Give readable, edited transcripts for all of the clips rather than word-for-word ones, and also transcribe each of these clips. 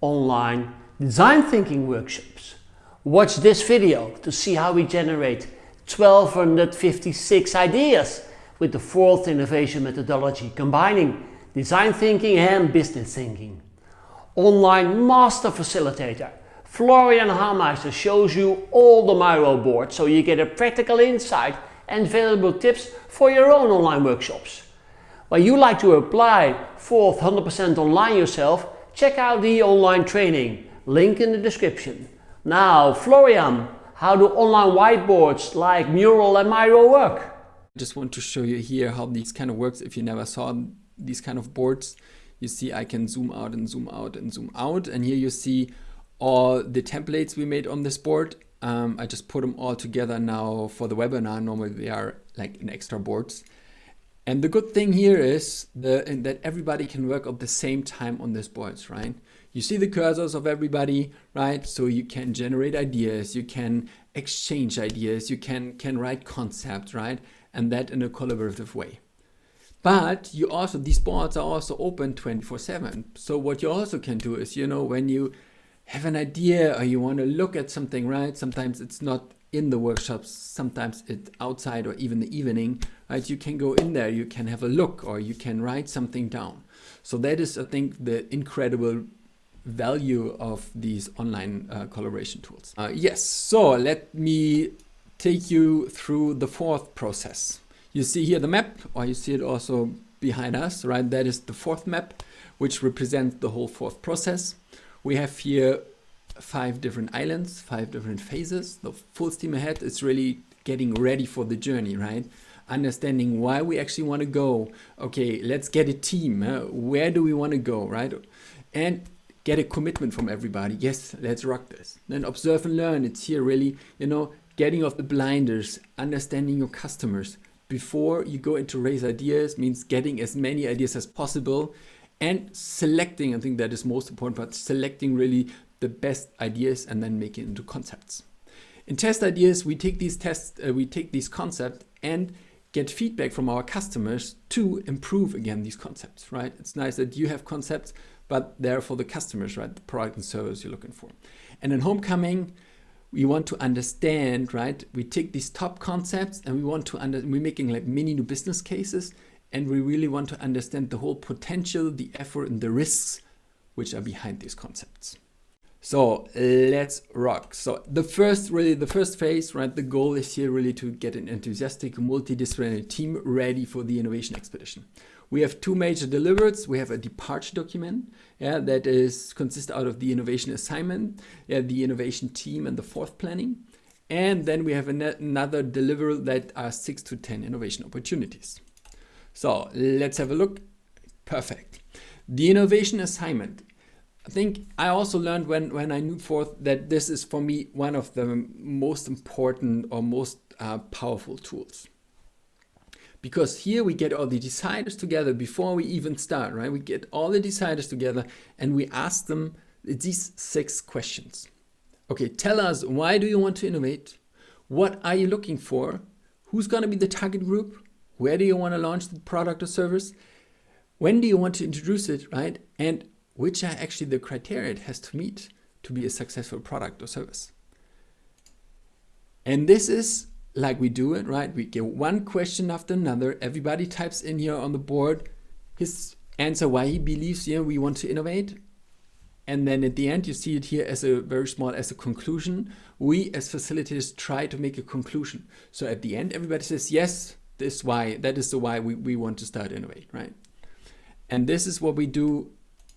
online design thinking workshops. Watch this video to see how we generate 1256 ideas with the fourth innovation methodology, combining design thinking and business thinking. Online master facilitator Florian Hameister shows you all the Miro boards so you get a practical insight and valuable tips for your own online workshops. When you like to apply fourth 100% online yourself, check out the online training, link in the description. Now, Florian, how do online whiteboards like Mural and Miro work? I just want to show you here how these kind of works. If you never saw these kind of boards, you see I can zoom out and zoom out and zoom out, and here you see all the templates we made on this board. I just put them all together now for the webinar. Normally they are like in extra boards. And the good thing here is that everybody can work at the same time on these boards, right? You see the cursors of everybody, right? So you can generate ideas, you can exchange ideas, you can write concepts, right? And that in a collaborative way. But you also, these boards are also open 24/7. So what you also can do is, you know, when you have an idea or you want to look at something, right? Sometimes it's not in the workshops, sometimes it's outside or even the evening, right? You can go in there, you can have a look, or you can write something down. So that is, I think, the incredible value of these online collaboration tools. Yes, so let me take you through the fourth process. You see here the map, or you see it also behind us, right? That is the fourth map, which represents the whole fourth process. We have here 5 different islands, 5 different phases. The full steam ahead is really getting ready for the journey, right? Understanding why we actually want to go. Okay, let's get a team. Where do we want to go, right? And get a commitment from everybody. Yes, let's rock this. Then observe and learn. It's here really, you know, getting off the blinders, understanding your customers. Before you go into raise ideas means getting as many ideas as possible and selecting, I think that is most important, but selecting really the best ideas and then make it into concepts. In test ideas, we take these concepts and get feedback from our customers to improve again these concepts, right? It's nice that you have concepts, but they're for the customers, right? The product and service you're looking for. And in homecoming, we want to understand, right? We take these top concepts and we want to we're making like mini new business cases, and we really want to understand the whole potential, the effort and the risks which are behind these concepts. So let's rock. So the first phase, right? The goal is here really to get an enthusiastic multidisciplinary team ready for the innovation expedition. We have 2 major deliverables. We have a departure document, that consists out of the innovation assignment, the innovation team, and the fourth planning. And then we have another deliverable that are 6 to 10 innovation opportunities. So let's have a look. Perfect. The innovation assignment. I think I also learned when I knew fourth that this is for me one of the most important or most powerful tools. Because here we get all the deciders together before we even start, right? We get all the deciders together and we ask them these 6 questions. Okay, tell us, why do you want to innovate? What are you looking for? Who's going to be the target group? Where do you want to launch the product or service? When do you want to introduce it, right? And which are actually the criteria it has to meet to be a successful product or service. And this is like we do it, right? We get one question after another. Everybody types in here on the board his answer why he believes we want to innovate. And then at the end, you see it here as a very small, as a conclusion. We as facilitators try to make a conclusion. So at the end, everybody says, yes, that is the why we want to start innovate, right? And this is what we do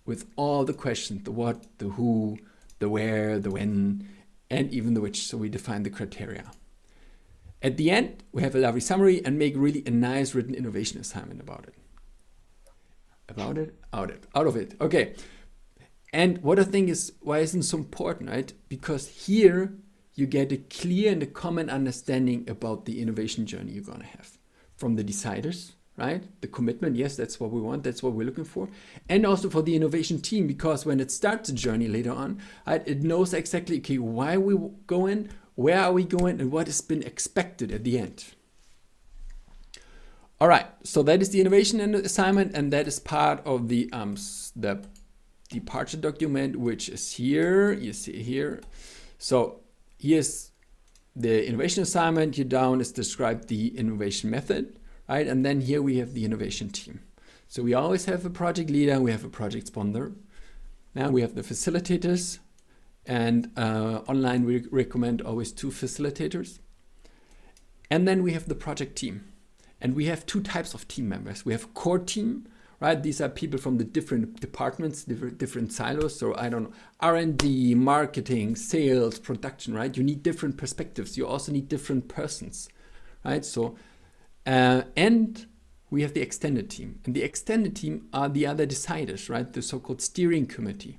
with all the questions, the what, the who, the where, the when, and even the which. So we define the criteria. At the end, we have a lovely summary and make really a nice written innovation assignment about it. Out of it. Okay. And what I think is, why isn't it so important, right? Because here you get a clear and a common understanding about the innovation journey you're going to have. From the deciders, right? The commitment, yes, that's what we want, that's what we're looking for. And also for the innovation team, because when it starts the journey later on, right, it knows exactly, okay, why we go in, where are we going, and what has been expected at the end. All right, so that is the innovation assignment, and that is part of the departure document, which is here. You see here. So here's the innovation assignment. Here down is described the innovation method, right? And then here we have the innovation team. So we always have a project leader, we have a project sponsor. Now we have the facilitators, and online we recommend always 2 facilitators. And then we have the project team. And we have 2 types of team members. We have a core team, right? These are people from the different departments, different silos. So I don't know, R&D, marketing, sales, production, right? You need different perspectives. You also need different persons, right? So, and we have the extended team. And the extended team are the other deciders, right? The so-called steering committee.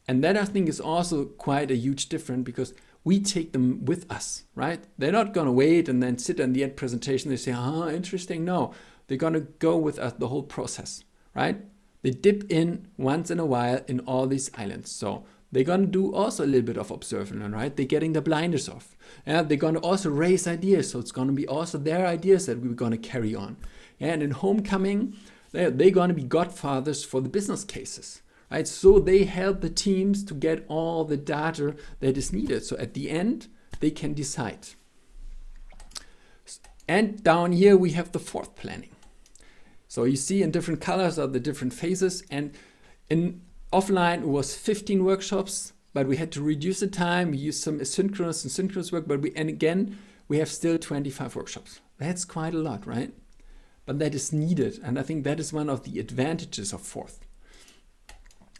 And that I think is also quite a huge difference, because we take them with us, right? They're not going to wait and then sit in the end presentation. They say, interesting. No, they're going to go with us the whole process, right? They dip in once in a while in all these islands. So they're going to do also a little bit of observing, right? They're getting the blinders off. Yeah, they're going to also raise ideas. So it's going to be also their ideas that we're going to carry on. And in homecoming, they're going to be godfathers for the business cases. Right? So they help the teams to get all the data that is needed. So at the end, they can decide. And down here, we have the 4th planning. So you see in different colors are the different phases. And in offline, it was 15 workshops, but we had to reduce the time. We used some asynchronous and synchronous work, and again, we have still 25 workshops. That's quite a lot, right? But that is needed. And I think that is one of the advantages of 4th.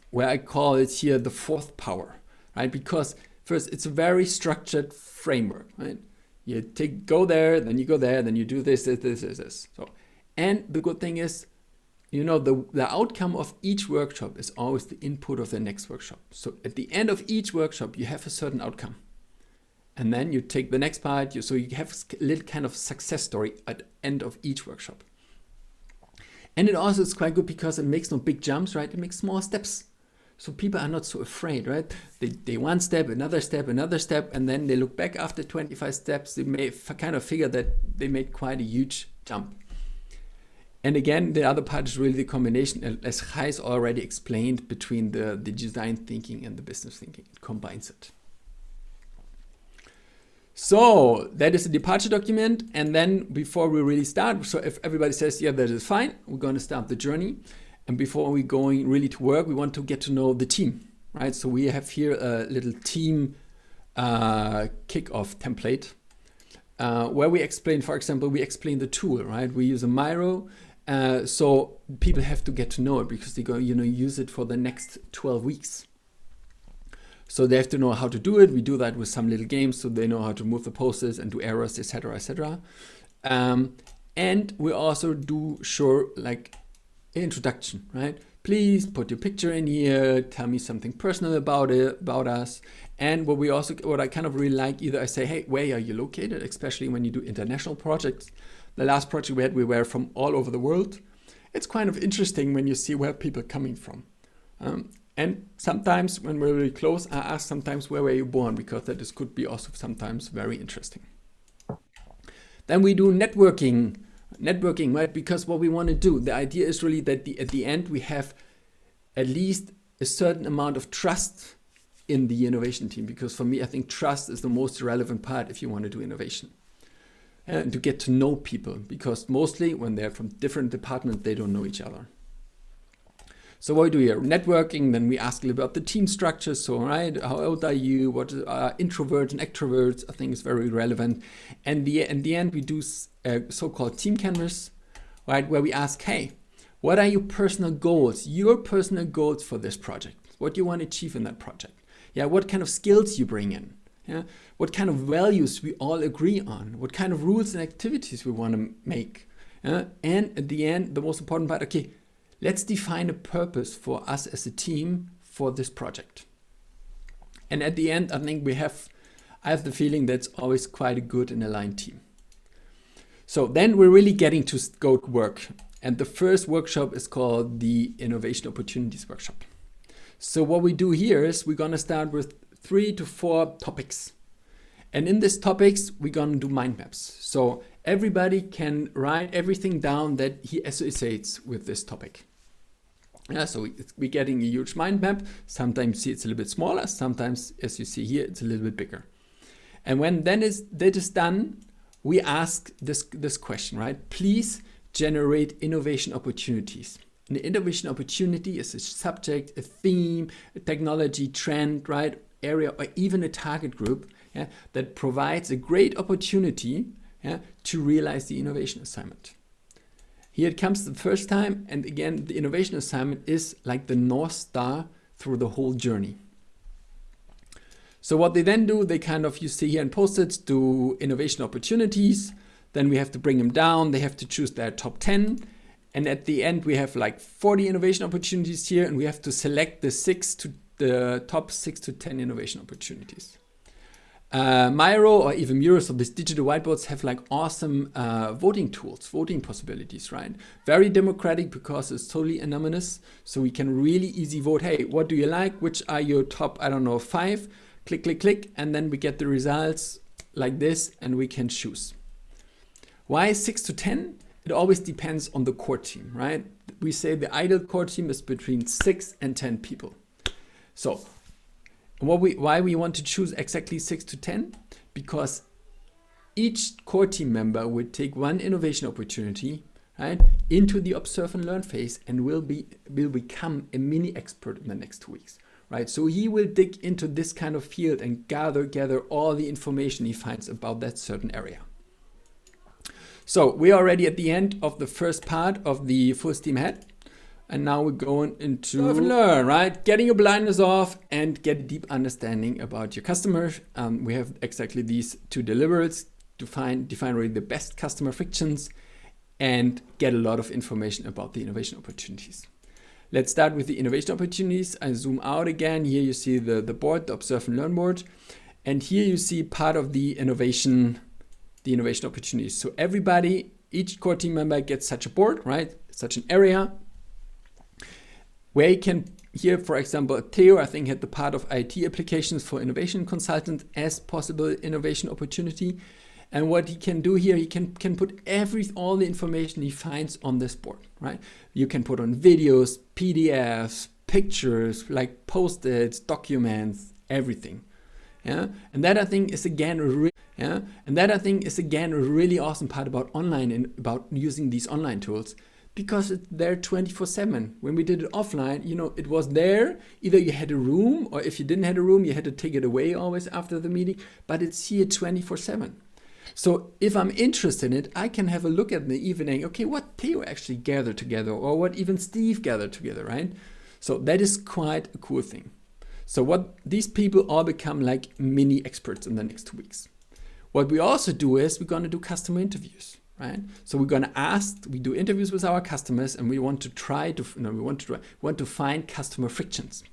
Where I call it here the 4th power, right? Because first, it's a very structured framework, right? You go there, then you go there, then you do this. So, and the good thing is, you know, the outcome of each workshop is always the input of the next workshop. So at the end of each workshop, you have a certain outcome. And then you take the next part, so you have a little kind of success story at the end of each workshop. And it also is quite good because it makes no big jumps, right? It makes small steps. So people are not so afraid, right? They one step, another step, and then they look back after 25 steps. They may kind of figure that they made quite a huge jump. And again, the other part is really the combination, as Gijs already explained, between the design thinking and the business thinking. It combines it. So that is the departure document. And then before we really start, so if everybody says, yeah, that is fine, we're going to start the journey. And before we going really to work, we want to get to know the team, right? So we have here a little team kickoff template where we explain, for example, we explain the tool, right? We use a Miro, so people have to get to know it because they're going to use it for the next 12 weeks. So they have to know how to do it. We do that with some little games, so they know how to move the posters and do errors, etc., etc. And we also do like introduction, right? Please put your picture in here, tell me something personal about us. And what I kind of really like, either I say, hey, where are you located? Especially when you do international projects. The last project we were from all over the world. It's kind of interesting when you see where people are coming from. And sometimes when we're really close, I ask sometimes, where were you born? Because that could be also sometimes very interesting. Then we do networking, right? Because what we want to do, the idea is really that at the end we have at least a certain amount of trust in the innovation team. Because for me, I think trust is the most relevant part if you want to do innovation. And to get to know people, because mostly when they're from different departments, they don't know each other. So what we do here, networking, then we ask a little bit about the team structure. So, right, how old are you? What are introverts and extroverts? I think is very relevant. And in the end, we do a so-called team canvas, right, where we ask, hey, what are your personal goals for this project? What do you want to achieve in that project? Yeah, what kind of skills you bring in? Yeah, what kind of values we all agree on? What kind of rules and activities we want to make? And at the end, the most important part, okay, let's define a purpose for us as a team for this project. And at the end, I think I have the feeling that's always quite a good and aligned team. So then we're really getting to go to work. And the first workshop is called the Innovation Opportunities Workshop. So what we do here is we're going to start with 3 to 4 topics. And in these topics, we're going to do mind maps. So everybody can write everything down that he associates with this topic. Yeah, so we're getting a huge mind map. Sometimes you see it's a little bit smaller. Sometimes, as you see here, it's a little bit bigger. And when that is done, we ask this question, right? Please generate innovation opportunities. An innovation opportunity is a subject, a theme, a technology trend, right? Area, or even a target group, yeah, that provides a great opportunity, yeah, to realize the innovation assignment. Here it comes the first time, and again, the innovation assignment is like the North Star through the whole journey. So what they then do, they kind of, you see here in Post-its, do innovation opportunities. Then we have to bring them down. They have to choose their top 10. And at the end, we have like 40 innovation opportunities here, and we have to select the top 6 to 10 innovation opportunities. Miro or even Miro, so these digital whiteboards have like awesome voting tools, voting possibilities, right? Very democratic because it's totally anonymous. So we can really easy vote. Hey, what do you like? Which are your top, I don't know, 5? Click, click, click. And then we get the results like this and we can choose. Why 6 to 10? It always depends on the core team, right? We say the ideal core team is between 6 and 10 people. So why we want to choose exactly 6 to 10? Because each core team member would take one innovation opportunity, right, into the observe and learn phase and will become a mini expert in the next 2 weeks, right? So he will dig into this kind of field and gather all the information he finds about that certain area. So we're already at the end of the first part of the full steam ahead. And now we're going into observe and learn, right? Getting your blindness off and get a deep understanding about your customers. We have exactly these 2 deliverables to define really the best customer frictions and get a lot of information about the innovation opportunities. Let's start with the innovation opportunities. I zoom out again. Here you see the board, the observe and learn board. And here you see part of the innovation opportunities. So everybody, each core team member gets such a board, right? Such an area. Where you can, here for example, Theo, I think, had the part of IT applications for innovation consultant as possible innovation opportunity. And what he can do here, he can put all the information he finds on this board, right? You can put on videos, PDFs, pictures, like Post-its, documents, everything. Yeah, and that I think is again a really awesome part about online and about using these online tools. Because it's there 24/7. When we did it offline, you know, it was there. Either you had a room, or if you didn't have a room, you had to take it away always after the meeting. But it's here 24/7. So if I'm interested in it, I can have a look at the evening. Okay, what Theo actually gathered together, or what even Steve gathered together, right? So that is quite a cool thing. So what these people all become like mini experts in the next 2 weeks. What we also do is we're going to do customer interviews. Right? So we're going to we do interviews with our customers, and we want to find customer frictions.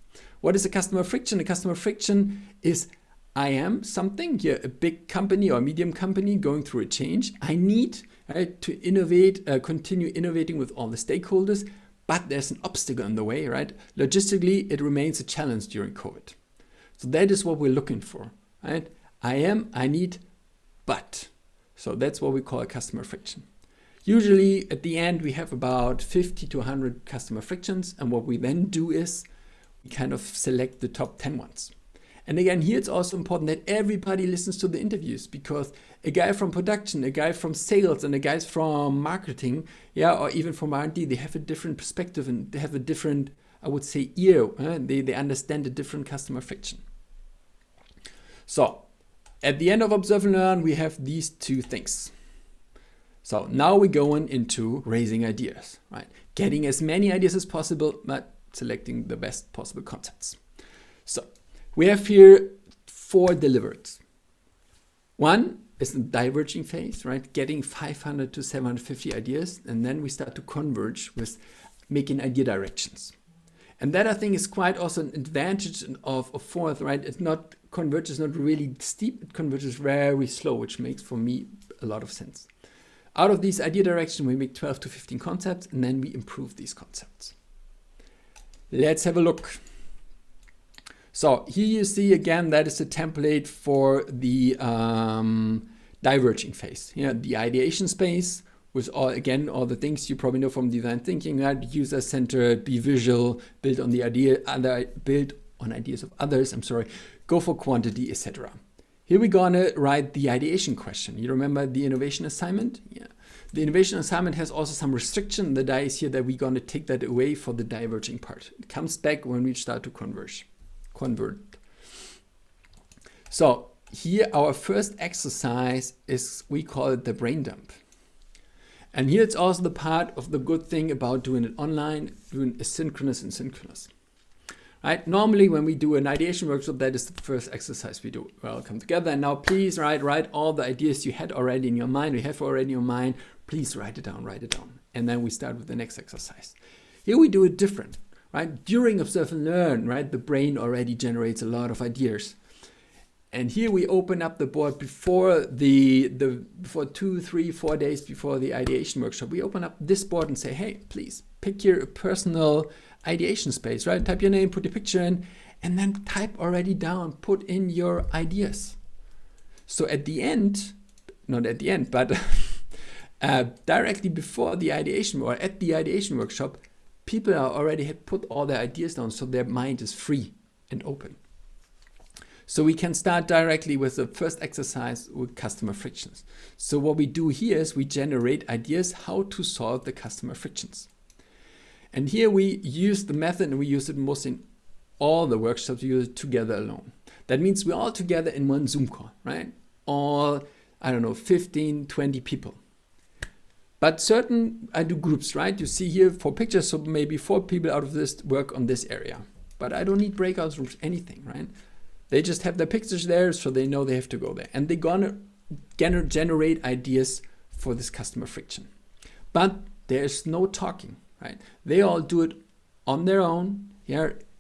What is a customer friction? A customer friction is, I am something, here, a big company or a medium company going through a change. I need, right, to innovate, continue innovating with all the stakeholders, but there's an obstacle in the way, right? Logistically, it remains a challenge during COVID. So that is what we're looking for, right? I need, but. So that's what we call a customer friction. Usually at the end, we have about 50 to 100 customer frictions. And what we then do is we kind of select the top 10 ones. And again, here it's also important that everybody listens to the interviews, because a guy from production, a guy from sales, and a guy from marketing, yeah, or even from R&D, they have a different perspective and they have a different, I would say, ear. They understand a different customer friction. So at the end of Observe and Learn, we have these 2 things. So now we're going into raising ideas, right? Getting as many ideas as possible, but selecting the best possible concepts. So we have here 4 deliverables. One is the diverging phase, right? Getting 500 to 750 ideas, and then we start to converge with making idea directions. And that I think is quite also an advantage of a 4th, right? It's not converges not really steep, it converges very slow, which makes for me a lot of sense. Out of these idea direction, we make 12 to 15 concepts, and then we improve these concepts. Let's have a look. So here you see again, that is a template for the diverging phase. Yeah, the ideation space with all the things you probably know from design thinking, right? User-centered, be visual, build on ideas of others, go for quantity, etc. Here we're gonna write the ideation question. You remember the innovation assignment? Yeah. The innovation assignment has also some restriction. The die is here that we're gonna take that away for the diverging part. It comes back when we start to convert. So here our first exercise is, we call it the brain dump. And here it's also the part of the good thing about doing it online, doing asynchronous and synchronous. Right? Normally when we do an ideation workshop, that is the first exercise we do. Well, come together and now please write all the ideas you had already in your mind, please write it down. And then we start with the next exercise. Here we do it different, right? During observe and learn, right? The brain already generates a lot of ideas. And here we open up the board before before 2, 3, 4 days before the ideation workshop. We open up this board and say, hey, please pick your personal ideation space, right? Type your name, put your picture in, and then type already down, put in your ideas. So at the end, not at the end, but directly before the ideation or at the ideation workshop, people are already had put all their ideas down, so their mind is free and open. So we can start directly with the first exercise with customer frictions. So what we do here is we generate ideas how to solve the customer frictions. And here we use the method, and we use it most in all the workshops. We use it together alone. That means we're all together in one Zoom call, right? All, 15, 20 people. But I do groups, right? You see here 4 pictures, so maybe 4 people out of this work on this area. But I don't need breakout rooms, anything, right? They just have their pictures there, so they know they have to go there. And they're gonna generate ideas for this customer friction. But there's no talking, right? They all do it on their own,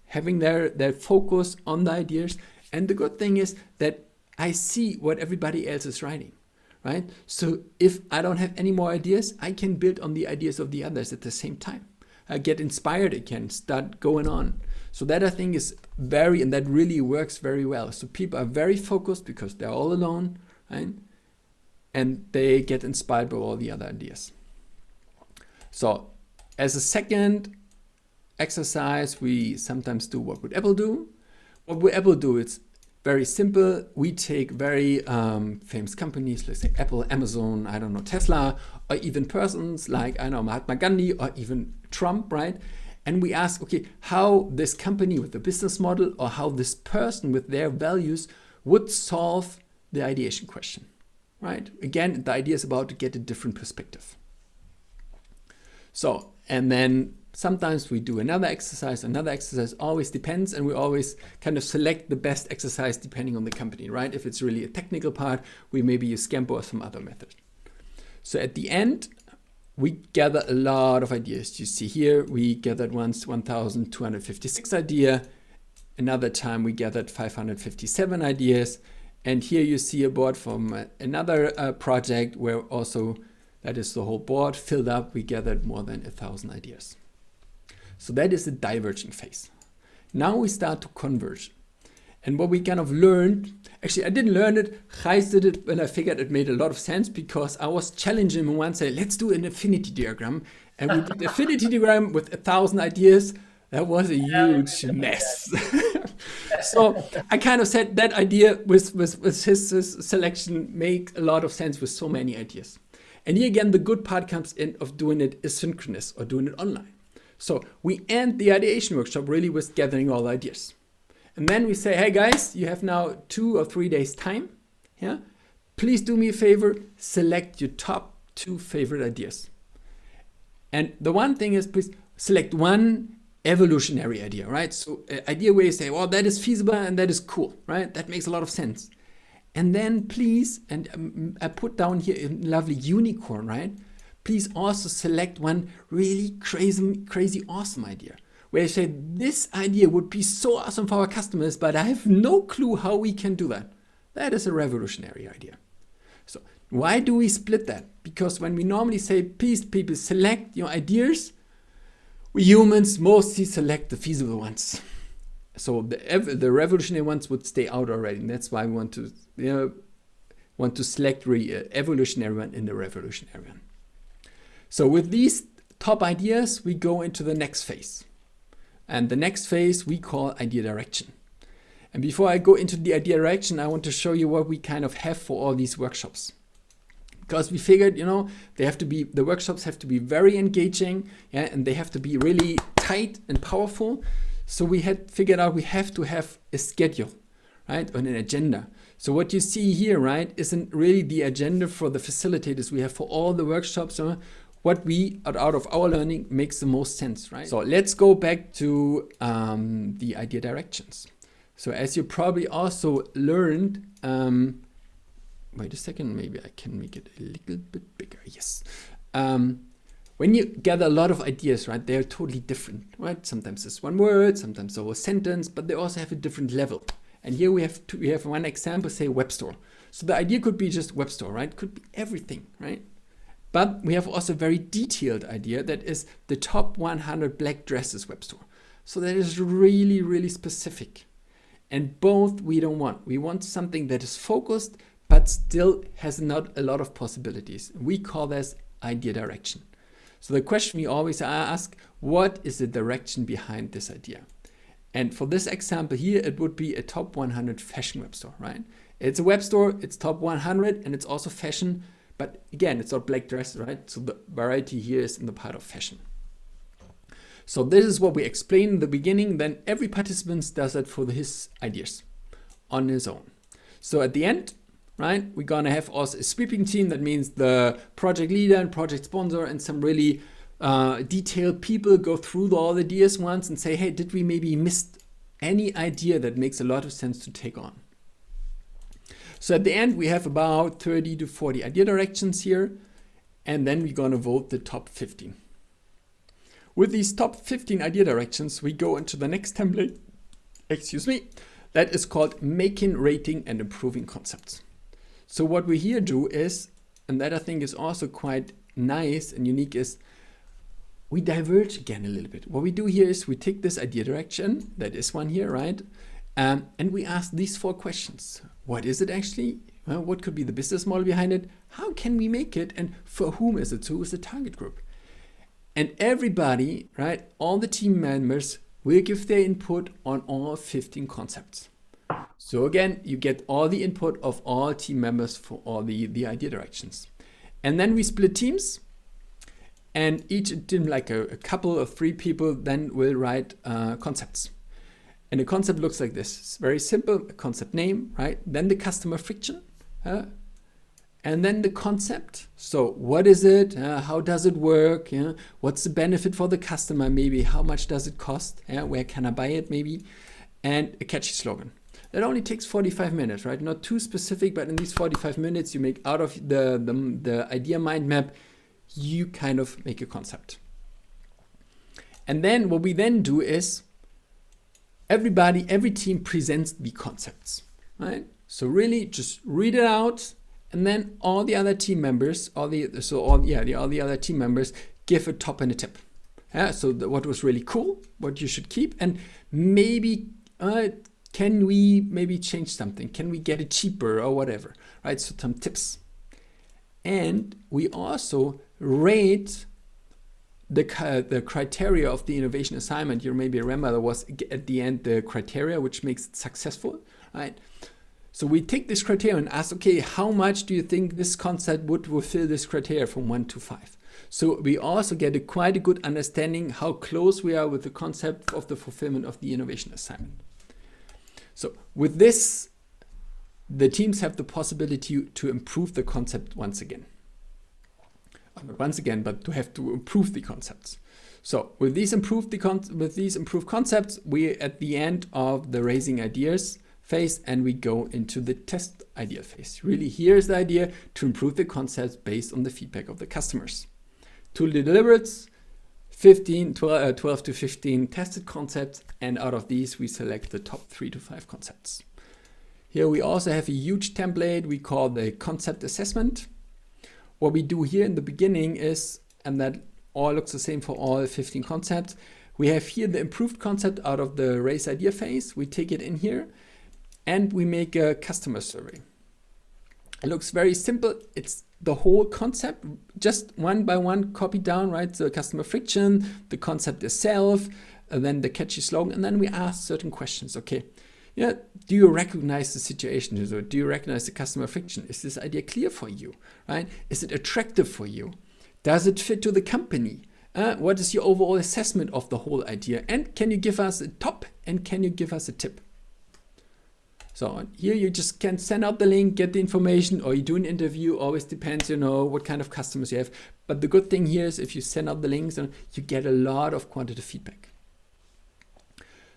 having their focus on the ideas. And the good thing is that I see what everybody else is writing, right? So if I don't have any more ideas, I can build on the ideas of the others at the same time. I get inspired again, start going on. So that I think is and that really works very well. So people are very focused because they're all alone, right? And they get inspired by all the other ideas. So as a second exercise, we sometimes do what would Apple do. What would Apple do? It's very simple. We take very famous companies, let's say Apple, Amazon, Tesla, or even persons like, Mahatma Gandhi or even Trump, right? And we ask, okay, how this company with the business model or how this person with their values would solve the ideation question, right? Again, the idea is about to get a different perspective. So, and then sometimes we do another exercise, always depends, and we always kind of select the best exercise depending on the company, right? If it's really a technical part, we maybe use Scampo or some other method. So at the end, we gather a lot of ideas. You see here, we gathered once 1,256 ideas. Another time we gathered 557 ideas. And here you see a board from another project where also, that is the whole board filled up. We gathered more than 1,000 ideas. So that is the diverging phase. Now we start to converge. And what we kind of learned, actually I didn't learn it, Gijs did it, and I figured it made a lot of sense because I was challenging him once, say, let's do an affinity diagram. And we did the affinity diagram with 1,000 ideas. That was a huge mess. So I kind of said that idea with his selection make a lot of sense with so many ideas. And here again, the good part comes in of doing it asynchronous or doing it online. So we end the ideation workshop really with gathering all the ideas. And then we say, hey guys, you have now 2 or 3 days time. Yeah, please do me a favor, select your top 2 favorite ideas. And the one thing is, please select one evolutionary idea, right? So idea where you say, well, that is feasible and that is cool, right? That makes a lot of sense. And then please, and I put down here a lovely unicorn, right? Please also select one really crazy awesome idea. Where you say, this idea would be so awesome for our customers, but I have no clue how we can do that. That is a revolutionary idea. So why do we split that? Because when we normally say, please people select your ideas, we humans mostly select the feasible ones. So the revolutionary ones would stay out already. And that's why we want to select really evolutionary one in the revolutionary one. So with these top ideas, we go into the next phase. And the next phase we call idea direction. And before I go into the idea direction, I want to show you what we kind of have for all these workshops. Because we figured, you know, the workshops have to be very engaging, yeah, and they have to be really tight and powerful. So we had figured out we have to have a schedule, right, and an agenda. So what you see here, right, isn't really the agenda for the facilitators we have for all the workshops. What we, out of our learning, makes the most sense, right? So let's go back to the idea directions. So as you probably also learned, wait a second, maybe I can make it a little bit bigger. Yes. When you gather a lot of ideas, right, they're totally different, right? Sometimes it's one word, sometimes a whole sentence, but they also have a different level. And here we have one example, say web store. So the idea could be just web store, right? Could be everything, right? But we have also a very detailed idea that is the top 100 black dresses web store. So that is really, really specific. And both we don't want. We want something that is focused, but still has not a lot of possibilities. We call this idea direction. So the question we always ask, what is the direction behind this idea? And for this example here, it would be a top 100 fashion web store, right? It's a web store, it's top 100, and it's also fashion. But again, it's not black dress, right? So the variety here is in the part of fashion. So this is what we explained in the beginning. Then every participant does that for his ideas on his own. So at the end, right, we're gonna have also a sweeping team. That means the project leader and project sponsor and some really detailed people go through all the ideas once and say, hey, did we maybe miss any idea that makes a lot of sense to take on? So at the end, we have about 30 to 40 idea directions here, and then we're going to vote the top 15. With these top 15 idea directions, we go into the next template, that is called making, rating, and improving concepts. So what we here do is, and that I think is also quite nice and unique, is we diverge again a little bit. What we do here is we take this idea direction, that is one here, right? And we ask these 4 questions. What is it actually? What could be the business model behind it? How can we make it? And for whom is it? So who is the target group? And everybody, right, all the team members will give their input on all 15 concepts. So again, you get all the input of all team members for all the idea directions. And then we split teams. And each team, like a couple of 3 people, then will write concepts. And the concept looks like this. It's very simple, a concept name, right? Then the customer friction, and then the concept. So what is it? How does it work? What's the benefit for the customer? Maybe how much does it cost? Where can I buy it? Maybe, and a catchy slogan. That only takes 45 minutes, right? Not too specific, but in these 45 minutes, you make out of the idea mind map, you kind of make a concept. And then what we then do is, every team presents the concepts, right? So really just read it out, and then all the other team members, all the other team members give a top and a tip. So what was really cool, what you should keep, and maybe can we maybe change something? Can we get it cheaper or whatever, right? So some tips. And we also rate the criteria of the innovation assignment. You maybe remember there was at the end the criteria which makes it successful, right? So we take this criteria and ask, okay, how much do you think this concept would fulfill this criteria from 1 to 5? So we also get quite a good understanding how close we are with the concept of the fulfillment of the innovation assignment. So with this, the teams have the possibility to improve the concept once again. Not once again, but to have to improve the concepts. So with these improved concepts, we at the end of the raising ideas phase, and we go into the test idea phase. Really, here's the idea to improve the concepts based on the feedback of the customers. To deliver it, 12 to 15 tested concepts, and out of these we select the top 3 to 5 concepts. Here we also have a huge template we call the concept assessment. What we do here in the beginning is, and that all looks the same for all 15 concepts, we have here the improved concept out of the raise idea phase. We take it in here and we make a customer survey. It looks very simple. It's the whole concept, just one by one, copy down, right? The customer friction, the concept itself, and then the catchy slogan, and then we ask certain questions. Okay, yeah, do you recognize the situation? So do you recognize the customer friction? Is this idea clear for you, right? Is it attractive for you? Does it fit to the company? What is your overall assessment of the whole idea? And can you give us a top, and can you give us a tip? So here you just can send out the link, get the information, or you do an interview. Always depends, what kind of customers you have. But the good thing here is if you send out the links, you get a lot of quantitative feedback.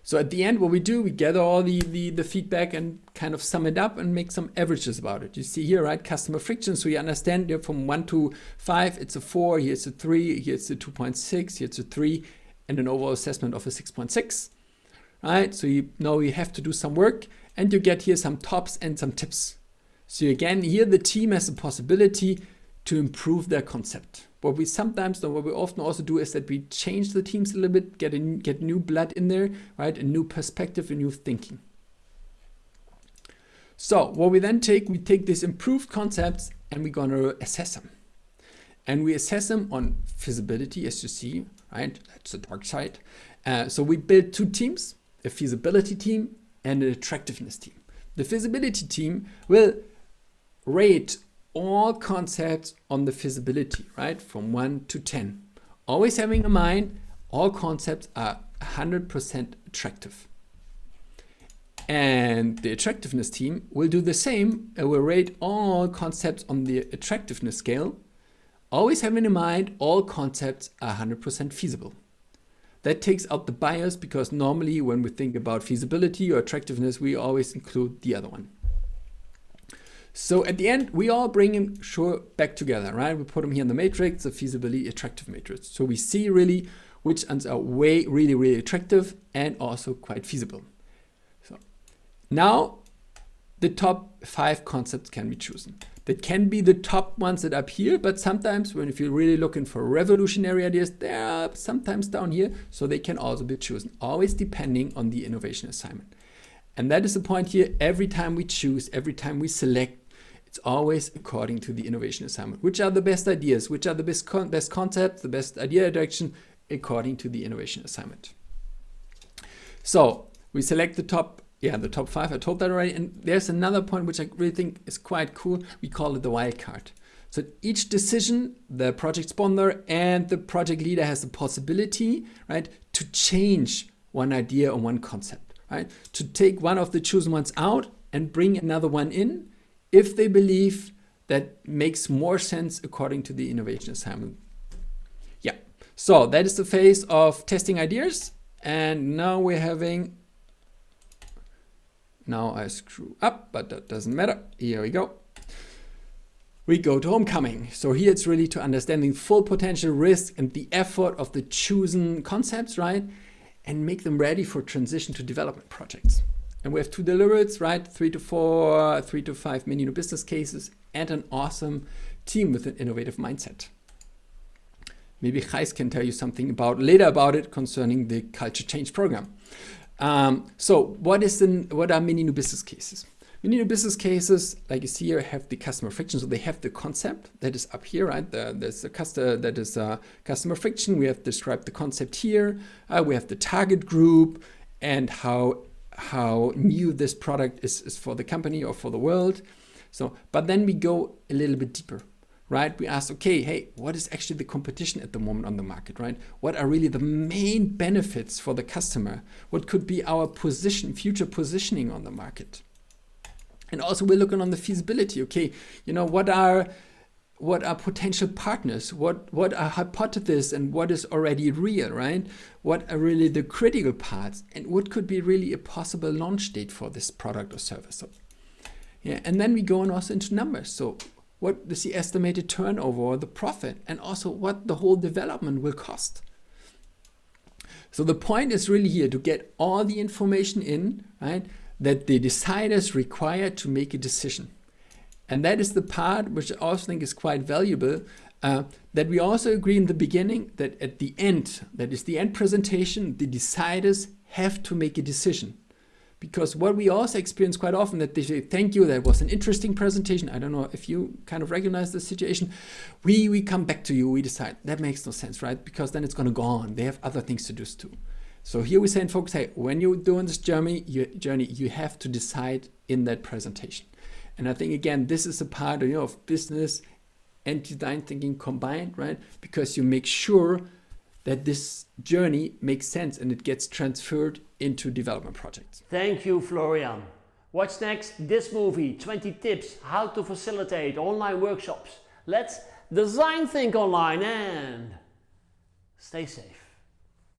So at the end, what we do, we gather all the feedback and kind of sum it up and make some averages about it. You see here, right, customer friction. So you understand from 1 to 5, it's a 4, here's a 3, here's a 2.6, here's a 3, and an overall assessment of a 6.6. Right, so you know you have to do some work, and you get here some tops and some tips. So again, here the team has the possibility to improve their concept. What we often also do is that we change the teams a little bit, get new blood in there, right? A new perspective, a new thinking. So what we then we take these improved concepts and we're gonna assess them. And we assess them on feasibility, as you see, right? That's the dark side. So we build 2 teams, a feasibility team and an attractiveness team. The feasibility team will rate all concepts on the feasibility, right? From 1 to 10. Always having in mind, all concepts are 100% attractive. And the attractiveness team will do the same and will rate all concepts on the attractiveness scale. Always having in mind, all concepts are 100% feasible. That takes out the bias, because normally when we think about feasibility or attractiveness, we always include the other one. So at the end, we all bring them back together, right? We put them here in the matrix, the feasibility attractive matrix. So we see really which ones are really, really attractive and also quite feasible. So now the top 5 concepts can be chosen. That can be the top ones that are up here, but sometimes if you're really looking for revolutionary ideas, they are sometimes down here, so they can also be chosen, always depending on the innovation assignment. And that is the point here. Every time we choose, every time we select, it's always according to the innovation assignment. Which are the best ideas? Which are the best concepts, the best idea direction, according to the innovation assignment. So we select the top 5, I told that already. And there's another point which I really think is quite cool. We call it the wild card. So each decision, the project sponsor and the project leader has the possibility, right, to change one idea or one concept, right? To take one of the chosen ones out and bring another one in, if they believe that makes more sense according to the innovation assignment. Yeah, so that is the phase of testing ideas. And now we're having, now I screw up, but that doesn't matter. Here we go. We go to homecoming. So here it's really to understanding full potential risk and the effort of the chosen concepts, right? And make them ready for transition to development projects. And we have 2 deliverables, right? 3 to 4, 3 to 5 mini new business cases, and an awesome team with an innovative mindset. Maybe Gijs can tell you something later about it concerning the culture change program. So what are mini new business cases? Mini new business cases, like you see here, have the customer friction. So they have the concept that is up here, right? There's customer friction. We have described the concept here. We have the target group and how new this product is for the company or for the world. So, but then we go a little bit deeper, right? We ask, okay, hey, what is actually the competition at the moment on the market, right? What are really the main benefits for the customer? What could be our future positioning on the market? And also we're looking on the feasibility. Okay, what are potential partners? What are hypotheses and what is already real, right? What are really the critical parts and what could be really a possible launch date for this product or service? So, yeah, and then we go on also into numbers. So what is the estimated turnover or the profit, and also what the whole development will cost. So the point is really here to get all the information in, right, that the deciders require to make a decision. And that is the part which I also think is quite valuable, that we also agree in the beginning that at the end, that is the end presentation, the deciders have to make a decision. Because what we also experience quite often, that they say, thank you, that was an interesting presentation. I don't know if you kind of recognize the situation. We come back to you, we decide. That makes no sense, right? Because then it's going to go on. They have other things to do too. So here we say, folks, hey, when you're doing this journey, you have to decide in that presentation. And I think, again, this is a part of business and design thinking combined, right? Because you make sure that this journey makes sense and it gets transferred into development projects. Thank you, Florian. What's next? This movie, 20 tips how to facilitate online workshops. Let's design think online and stay safe.